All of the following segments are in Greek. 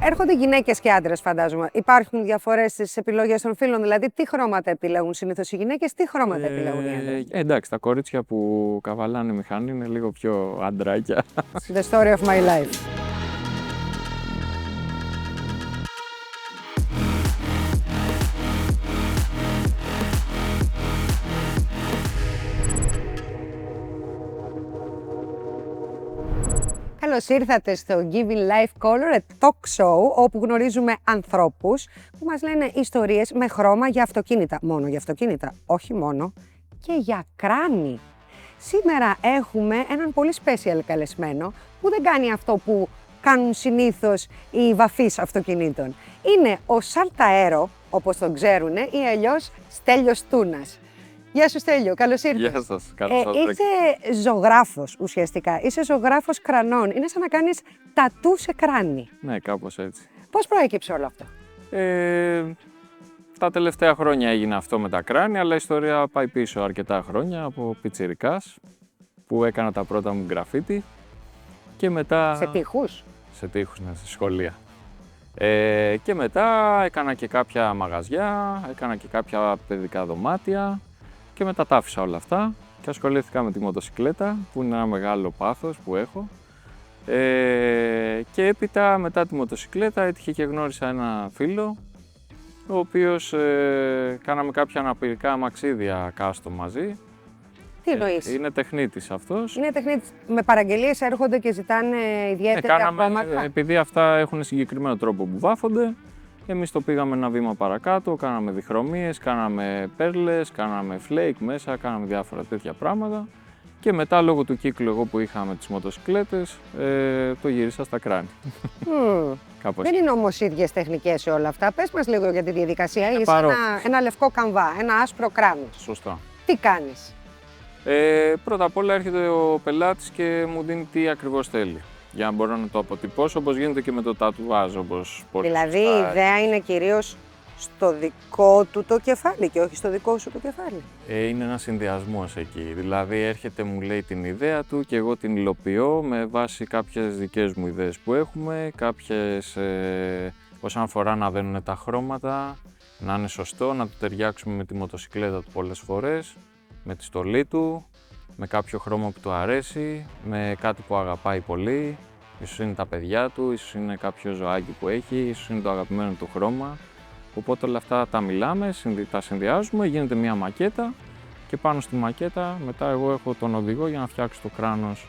Έρχονται γυναίκες και άντρες, φαντάζομαι. Υπάρχουν διαφορές στις επιλογές των φίλων, δηλαδή τι χρώματα επιλέγουν συνήθως οι γυναίκες, τι χρώματα επιλέγουν οι άντρες. Εντάξει, τα κορίτσια που καβαλάνε μηχανή είναι λίγο πιο αντράκια. The story of my life. Καλώς ήρθατε στο Giving Life Color, a talk show, όπου γνωρίζουμε ανθρώπους που μας λένε ιστορίες με χρώμα για αυτοκίνητα. Μόνο για αυτοκίνητα, όχι μόνο, και για κράνη. Σήμερα έχουμε έναν πολύ special καλεσμένο που δεν κάνει αυτό που κάνουν συνήθως οι βαφείς αυτοκινήτων. Είναι ο Σαλταέρο, όπως τον ξέρουνε, ή αλλιώς Στέλιος Τούνας. Γεια σου Στέλιο, καλώς ήρθες. Γεια σας, καλώς σας. Είσαι ζωγράφος ουσιαστικά, είσαι ζωγράφος κρανών. Είναι σαν να κάνεις τατού σε κράνη. Ναι, κάπως έτσι. Πώς προέκυψε όλο αυτό? Τα τελευταία χρόνια έγινε αυτό με τα κράνη, αλλά η ιστορία πάει πίσω αρκετά χρόνια από πιτσιρικάς που έκανα τα πρώτα μου γκραφίτι και μετά... Σε τείχους? Σε τείχους, ναι, στη σχολεία. Και μετά έκανα και κάποια μαγαζιά, έκανα και κάποια παιδικά δωμάτια και μετά τα άφησα όλα αυτά και ασχολήθηκα με τη μοτοσικλέτα που είναι ένα μεγάλο πάθος που έχω. Και έπειτα μετά τη μοτοσικλέτα έτυχε και γνώρισα ένα φίλο ο οποίος κάναμε κάποια αναπηρικά αμαξίδια custom μαζί. Τι εννοείς? Είναι τεχνίτης αυτός. Είναι τεχνίτης. Με παραγγελίες έρχονται και ζητάνε ιδιαίτερα χρώματα. Επειδή αυτά έχουν συγκεκριμένο τρόπο που βάφονται, εμείς το πήγαμε ένα βήμα παρακάτω, κάναμε διχρωμίες, κάναμε πέρλες, κάναμε flake μέσα, κάναμε διάφορα τέτοια πράγματα. Και μετά, λόγω του κύκλου εγώ που είχα με τις μοτοσικλέτες, το γύρισα στα κράνη. Δεν είναι όμως ίδιες τεχνικές σε όλα αυτά. Πες μας λίγο για τη διαδικασία. Είσαι ένα λευκό καμβά, ένα άσπρο κράνος. Σωστά. Τι κάνεις? Πρώτα απ' όλα έρχεται ο πελάτης και μου δίνει τι ακριβώς θέλει. Για να μπορώ να το αποτυπώσω, όπως γίνεται και με το τατουάζ, όπως πολύ Δηλαδή σωστά. η ιδέα είναι κυρίως στο δικό του το κεφάλι και όχι στο δικό σου το κεφάλι. Είναι ένας συνδυασμός εκεί. Δηλαδή έρχεται, μου λέει την ιδέα του και εγώ την υλοποιώ με βάση κάποιες δικές μου ιδέες που έχουμε, κάποιες όσον αφορά να δένουν τα χρώματα, να είναι σωστό, να το ταιριάξουμε με τη μοτοσικλέτα του πολλές φορές, με τη στολή του, με κάποιο χρώμα που του αρέσει, με κάτι που αγαπάει πολύ. Ίσως είναι τα παιδιά του, ίσως είναι κάποιο ζωάκι που έχει, ίσως είναι το αγαπημένο του χρώμα. Οπότε όλα αυτά τα μιλάμε, τα συνδυάζουμε, γίνεται μια μακέτα και πάνω στη μακέτα μετά εγώ έχω τον οδηγό για να φτιάξω το κράνος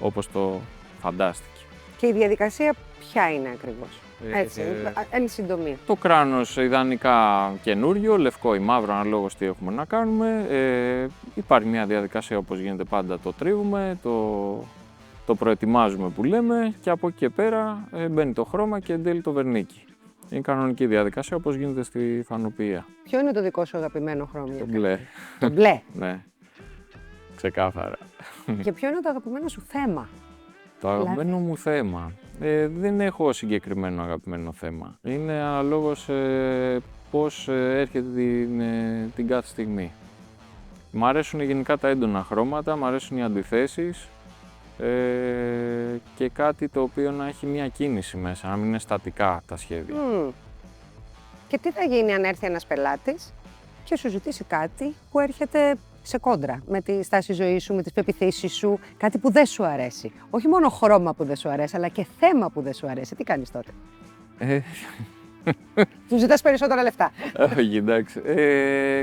όπως το φαντάστηκε. Και η διαδικασία ποια είναι ακριβώς? Έτσι, εν συντομία. Το κράνος ιδανικά καινούριο, λευκό ή μαύρο, αναλόγως τι έχουμε να κάνουμε. Υπάρχει μια διαδικασία όπως γίνεται πάντα, το τρίβουμε, το προετοιμάζουμε που λέμε και από εκεί και πέρα μπαίνει το χρώμα και εν τέλει το βερνίκι. Είναι κανονική διαδικασία όπως γίνεται στη φανοποιία. Ποιο είναι το δικό σου αγαπημένο χρώμα? Το μπλε. Το μπλε. Ναι, ξεκάθαρα. Και ποιο είναι το αγαπημένο σου θέμα? Το αγαπημένο μου θέμα. Δεν έχω συγκεκριμένο αγαπημένο θέμα. Είναι αναλόγως πώς έρχεται την κάθε στιγμή. Μ' αρέσουν γενικά τα έντονα χρώματα, μ' αρέσουν οι αντιθέσεις και κάτι το οποίο να έχει μια κίνηση μέσα, να μην είναι στατικά τα σχέδια. Και τι θα γίνει αν έρθει ένας πελάτης και σου ζητήσει κάτι που έρχεται σε κόντρα με τη στάση ζωής σου, με τις πεποιθήσεις σου, κάτι που δεν σου αρέσει. Όχι μόνο χρώμα που δεν σου αρέσει, αλλά και θέμα που δεν σου αρέσει. Τι κάνεις τότε? Του ζητάς περισσότερα λεφτά. Όχι, εντάξει.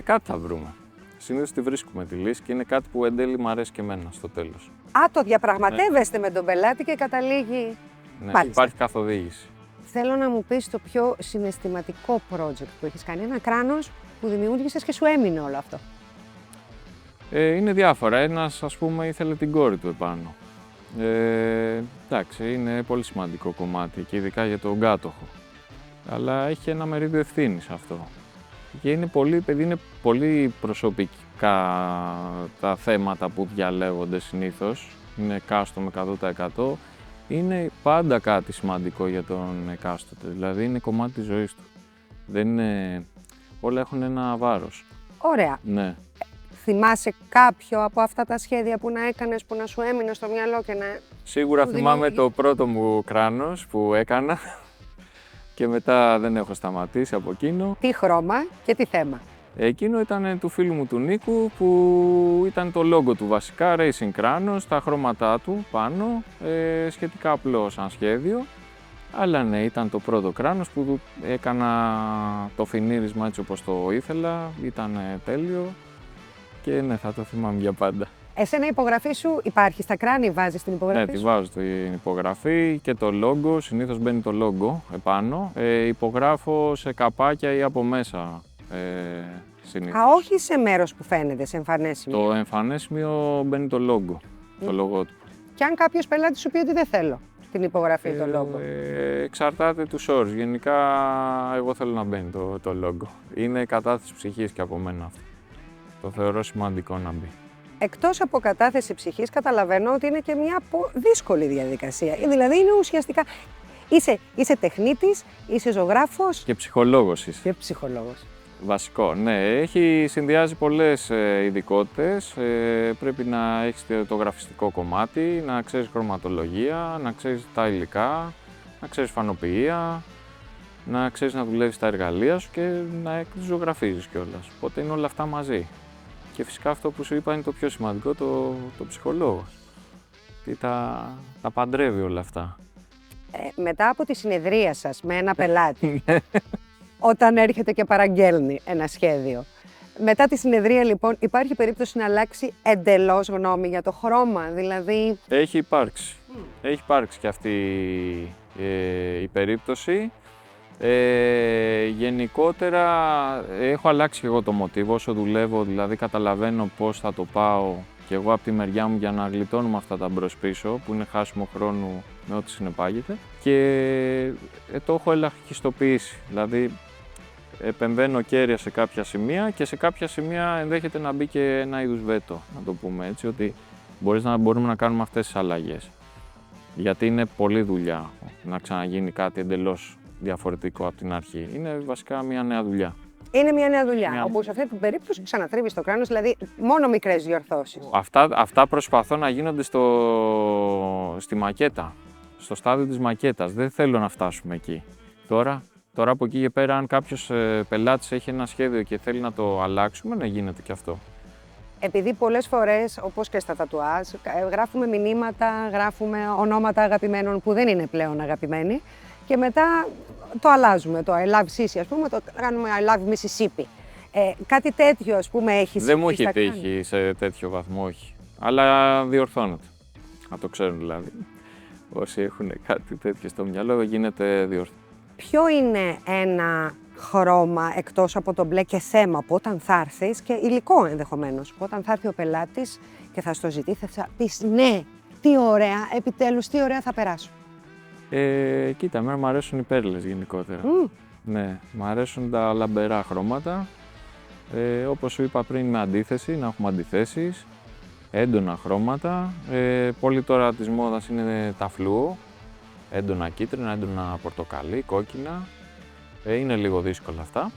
Κάτι θα βρούμε. Συνήθως τη βρίσκουμε τη λύση και είναι κάτι που εν τέλει μου αρέσει και εμένα στο τέλος. Το διαπραγματεύεστε με τον πελάτη και καταλήγει. Ναι, υπάρχει καθοδήγηση. Θέλω να μου πεις το πιο συναισθηματικό project που έχεις κάνει. Ένα κράνος που δημιούργησες και σου έμεινε όλο αυτό. Είναι διάφορα. Ένας, ας πούμε, ήθελε την κόρη του επάνω. Εντάξει, είναι πολύ σημαντικό κομμάτι και ειδικά για τον κάτοχο. Αλλά έχει ένα μερίδιο ευθύνης αυτό. Και είναι πολύ προσωπικά τα θέματα που διαλέγονται συνήθως. Είναι custom 100%. Είναι πάντα κάτι σημαντικό για τον εκάστοτε. Δηλαδή είναι κομμάτι της ζωής του. Δεν είναι... Όλα έχουν ένα βάρος. Ωραία. Ναι. Θυμάσαι κάποιο από αυτά τα σχέδια που να έκανες, που να σου έμεινε στο μυαλό και να... Σίγουρα θυμάμαι το πρώτο μου κράνος που έκανα. και μετά δεν έχω σταματήσει από εκείνο. Τι χρώμα και τι θέμα? Εκείνο ήταν του φίλου μου του Νίκου, που ήταν το logo του βασικά, Racing Kranos, τα χρώματά του πάνω, σχετικά απλό σαν σχέδιο. Αλλά ναι, ήταν το πρώτο Κράνος που έκανα το φινίρισμα έτσι όπως το ήθελα, ήταν τέλειο και ναι, θα το θυμάμαι για πάντα. Εσένα η υπογραφή σου υπάρχει στα κράνη, βάζεις την υπογραφή Ναι, σου? τη βάζω την υπογραφή και το logo, συνήθως μπαίνει το logo επάνω. Υπογράφω σε καπάκια ή από μέσα συνήθως. Α, όχι σε μέρος που φαίνεται, σε εμφανές σημείο. Το εμφανές σημείο μπαίνει το logo, το logo του. Και αν κάποιος πελάτης σου πει ότι δεν θέλω την υπογραφή, το logo. Εξαρτάται του όρους. Γενικά, εγώ θέλω να μπαίνει το logo. Είναι κατάθεση ψυχής και από μένα αυτό. Το θεωρώ σημαντικό να μπει. Εκτός από κατάθεση ψυχής, καταλαβαίνω ότι είναι και μια δύσκολη διαδικασία. Δηλαδή, είναι ουσιαστικά. Είσαι τεχνίτης, είσαι ζωγράφος Και ψυχολόγος είσαι. και ψυχολόγος. Βασικό, ναι. Συνδυάζει πολλές ειδικότητες. Πρέπει να έχεις το γραφιστικό κομμάτι, να ξέρεις χρωματολογία, να ξέρεις τα υλικά, να ξέρεις φανοποιία, να ξέρεις να δουλεύεις τα εργαλεία σου και να ζωγραφίζεις κιόλας. Οπότε είναι όλα αυτά μαζί. Και φυσικά αυτό που σου είπα είναι το πιο σημαντικό, το ψυχολόγος. Τι τα παντρεύει όλα αυτά. Μετά από τη συνεδρία σας με ένα πελάτη, όταν έρχεται και παραγγέλνει ένα σχέδιο, μετά τη συνεδρία λοιπόν υπάρχει περίπτωση να αλλάξει εντελώς γνώμη για το χρώμα, δηλαδή... Έχει υπάρξει. Έχει υπάρξει και αυτή η περίπτωση. Γενικότερα έχω αλλάξει και εγώ το μοτίβο όσο δουλεύω, δηλαδή καταλαβαίνω πώς θα το πάω και εγώ από τη μεριά μου για να γλιτώνουμε αυτά τα μπρος-πίσω που είναι χάσιμο χρόνου με ό,τι συνεπάγεται και το έχω ελαχιστοποιήσει, δηλαδή επεμβαίνω κέρια σε κάποια σημεία και σε κάποια σημεία ενδέχεται να μπει και ένα είδους βέτο, να το πούμε έτσι, ότι μπορούμε να κάνουμε αυτές τις αλλαγές. Γιατί είναι πολλή δουλειά να ξαναγίνει κάτι εντελώς διαφορετικό από την αρχή. Είναι βασικά μια νέα δουλειά. Είναι μια νέα δουλειά, όπου σε αυτή την περίπτωση ξανατρίβεις το κράνος, δηλαδή μόνο μικρές διορθώσεις. Αυτά προσπαθώ να γίνονται στη μακέτα, στο στάδιο της μακέτας. Δεν θέλω να φτάσουμε εκεί. Τώρα από εκεί και πέρα, αν κάποιος πελάτης έχει ένα σχέδιο και θέλει να το αλλάξουμε, να γίνεται και αυτό. Επειδή πολλές φορές, όπως και στα τατουάζ, γράφουμε μηνύματα, γράφουμε ονόματα αγαπημένων που δεν είναι πλέον αγαπημένοι και μετά το αλλάζουμε, το I love Sisi, ας πούμε, το κάνουμε I love Mississippi. Κάτι τέτοιο, ας πούμε, έχει Δεν μου έχει τύχει σε τέτοιο βαθμό, όχι. Αλλά διορθώνεται. Να το ξέρουν δηλαδή. Όσοι έχουν κάτι τέτοιο στο μυαλό, γίνεται διορθώνεται. Ποιο είναι ένα χρώμα εκτός από το μπλε και θέμα που όταν θα έρθεις, και υλικό ενδεχομένως, που όταν θα έρθει ο πελάτης και θα στο ζητήσει, θα πεις ναι, τι ωραία, επιτέλους, τι ωραία θα περάσω. Κοίτα, εμένα μου αρέσουν οι πέρλες γενικότερα. Ναι, μου αρέσουν τα λαμπερά χρώματα. Όπως σου είπα πριν, με αντίθεση, να έχουμε αντιθέσεις, έντονα χρώματα. Πολύ τώρα της μόδας είναι τα φλούο, έντονα κίτρινα, έντονα πορτοκαλί, κόκκινα. Είναι λίγο δύσκολα αυτά,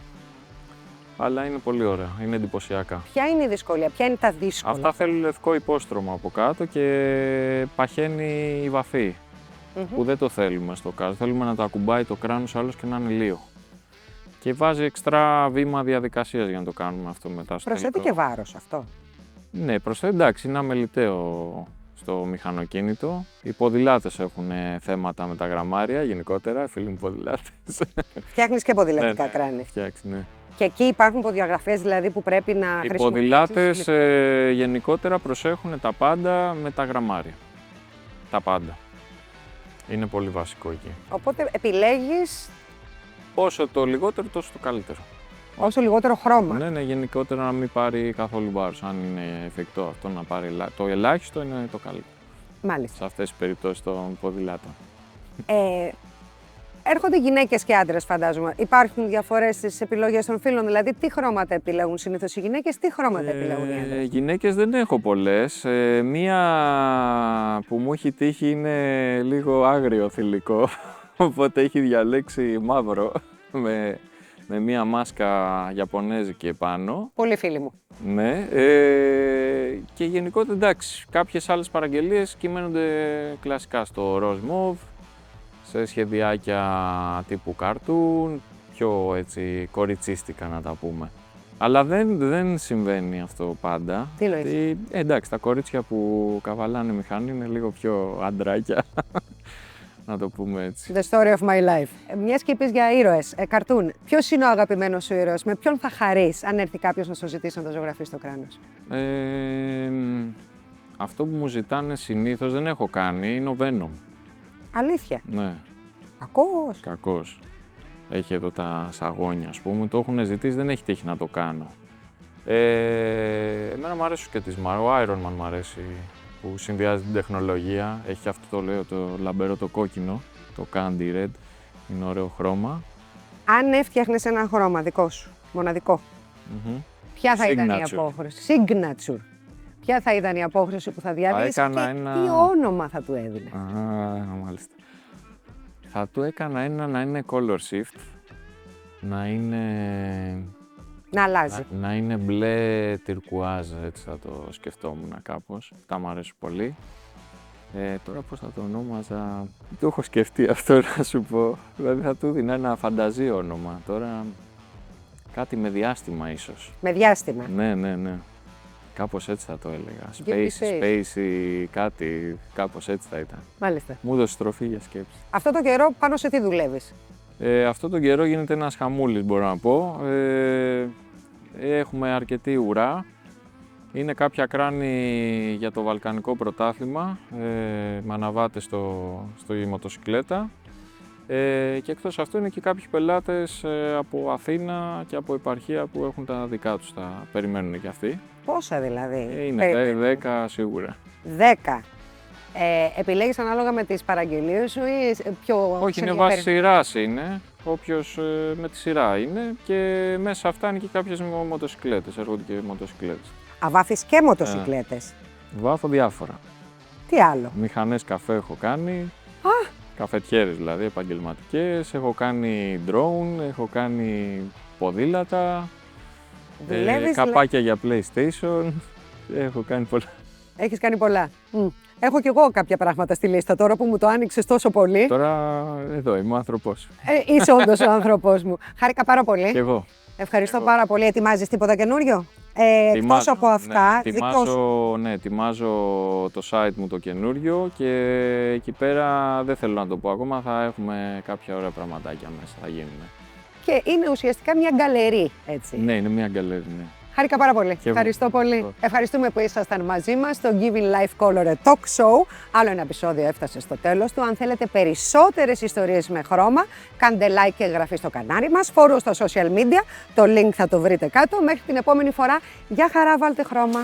αλλά είναι πολύ ωραία, είναι εντυπωσιακά. Ποια είναι η δυσκολία, ποια είναι τα δύσκολα? Αυτά θέλουν λευκό υπόστρωμα από κάτω και παχαίνει η βαφή, που δεν το θέλουμε στο κάτω. Θέλουμε να το ακουμπάει το κράνος άλλος και να είναι λίγο. Και βάζει εξτρά βήμα διαδικασίας για να το κάνουμε αυτό μετά. Προσθέτει και βάρος αυτό. Ναι, προσθέτει, εντάξει, είναι αμεληταίο στο μηχανοκίνητο. Οι ποδηλάτες έχουν θέματα με τα γραμμάρια γενικότερα, φίλοι μου ποδηλάτες. Φτιάχνεις και ποδηλατικά κράνη. Φτιάξει, ναι. Και εκεί υπάρχουν προδιαγραφές δηλαδή που πρέπει να χρησιμοποιήσεις. Οι ποδηλάτες γενικότερα προσέχουν τα πάντα με τα γραμμάρια. Τα πάντα. Είναι πολύ βασικό εκεί. Οπότε επιλέγεις Όσο το λιγότερο, τόσο το καλύτερο. όσο λιγότερο χρώμα. Ναι, γενικότερα να μην πάρει καθόλου βάρος. Αν είναι εφικτό αυτό να πάρει το ελάχιστο, είναι το καλύτερο. Μάλιστα. Σε αυτές τις περιπτώσεις των ποδηλάτων. Έρχονται γυναίκες και άντρες, φαντάζομαι. Υπάρχουν διαφορές στις επιλογές των φίλων, δηλαδή τι χρώματα επιλέγουν συνήθως οι γυναίκες, τι χρώματα επιλέγουν οι άντρες? Γυναίκες δεν έχω πολλές. Μία που μου έχει τύχει είναι λίγο άγριο θηλυκό, οπότε έχει διαλέξει μαύρο με μία μάσκα ιαπωνέζικη επάνω. Πολύ φίλοι μου. Ναι, και γενικότερα εντάξει, κάποιες άλλες παραγγελίες κυμαίνονται κλασικά στο ροζ μόβ, σε σχεδιάκια τύπου καρτούν, πιο έτσι κοριτσίστικα να τα πούμε. Αλλά δεν συμβαίνει αυτό πάντα. Τι εννοείς? Εντάξει, τα κορίτσια που καβαλάνε μηχανή είναι λίγο πιο αντράκια, να το πούμε έτσι. The story of my life. Μιας και είπες για ήρωες, καρτούν. Ποιος είναι ο αγαπημένος σου ήρωας, με ποιον θα χαρείς αν έρθει κάποιος να σου ζητήσει να το ζωγραφείς στο κράνος? Αυτό που μου ζητάνε συνήθως δεν έχω κάνει είναι ο Venom. Αλήθεια? Ναι, Κακός. κακός. Έχει εδώ τα σαγόνια, ας πούμε, το έχουν ζητήσει, δεν έχει τύχει να το κάνω. Εμένα μου αρέσουν και τις Marvel, ο Iron Man μου αρέσει, που συνδυάζει την τεχνολογία, έχει αυτό το λέω, το λαμπερό το κόκκινο, το Candy Red, είναι ωραίο χρώμα. Αν έφτιαχνες ένα χρώμα δικό σου, μοναδικό, ποια θα ήταν η Signature. απόχρωση? Signature. Ποια θα ήταν η απόχρωση που θα διαλύσεις και τι όνομα θα του έδινες? Μάλιστα. Θα του έκανα ένα να είναι color shift, να είναι... Να αλλάζει. Να είναι μπλε τυρκουάζ, έτσι θα το σκεφτόμουν κάπως. Αυτά μου αρέσουν πολύ. Τώρα πώς θα το ονόμαζα, το έχω σκεφτεί αυτό να σου πω. Δηλαδή θα του έδινα ένα φανταζή όνομα. Τώρα κάτι με διάστημα ίσως. Με διάστημα. Ναι. Κάπως έτσι θα το έλεγα. Spacey, κάτι, κάπως έτσι θα ήταν. Μάλιστα. Μου έδωσε τροφή για σκέψη. Αυτό το καιρό πάνω σε τι δουλεύεις? Αυτό τον καιρό γίνεται ένας χαμούλης, μπορώ να πω. Έχουμε αρκετή ουρά. Είναι κάποια κράνη για το Βαλκανικό πρωτάθλημα, με αναβάτες στη μοτοσυκλέτα. Και εκτός αυτού είναι και κάποιοι πελάτες από Αθήνα και από επαρχία που έχουν τα δικά τους, τα περιμένουν και αυτοί. Πόσα δηλαδή? Είναι 10 σίγουρα. 10. Επιλέγεις ανάλογα με τις παραγγελίες σου ή πιο... Όχι, είναι βάση σειράς είναι, όποιος με τη σειρά είναι και μέσα σε αυτά είναι και κάποιες μοτοσυκλέτες, έρχονται και μοτοσυκλέτες. Βάφεις και μοτοσυκλέτες. Βάφω διάφορα. Τι άλλο? Μηχανές καφέ έχω κάνει, καφετιέρες δηλαδή, επαγγελματικές, έχω κάνει drone, έχω κάνει ποδήλατα, καπάκια για PlayStation, έχω κάνει πολλά. Έχεις κάνει πολλά. Έχω κι εγώ κάποια πράγματα στη λίστα τώρα που μου το άνοιξες τόσο πολύ. Τώρα εδώ είμαι ο άνθρωπός. Είσαι όντως ο άνθρωπός μου. Χάρηκα πάρα πολύ. Και εγώ. Ευχαριστώ πάρα πολύ. Ετοιμάζεις τίποτα καινούριο? Εκτός από αυτά, ετοιμάζω το site μου το καινούριο και εκεί πέρα δεν θέλω να το πω ακόμα, θα έχουμε κάποια ωραία πραγματάκια μέσα, θα γίνουν. Και είναι ουσιαστικά μια γκαλερί, έτσι. Ναι, είναι μια γκαλερί, ναι. Χάρηκα πάρα πολύ. Ευχαριστώ πολύ. Ευχαριστούμε που ήσασταν μαζί μας στο Giving Life Color Talk Show. Άλλο ένα επεισόδιο έφτασε στο τέλος του. Αν θέλετε περισσότερες ιστορίες με χρώμα, κάντε like και εγγραφή στο κανάλι μας. Follow στα social media. Το link θα το βρείτε κάτω. Μέχρι την επόμενη φορά. Γεια χαρά, βάλτε χρώμα.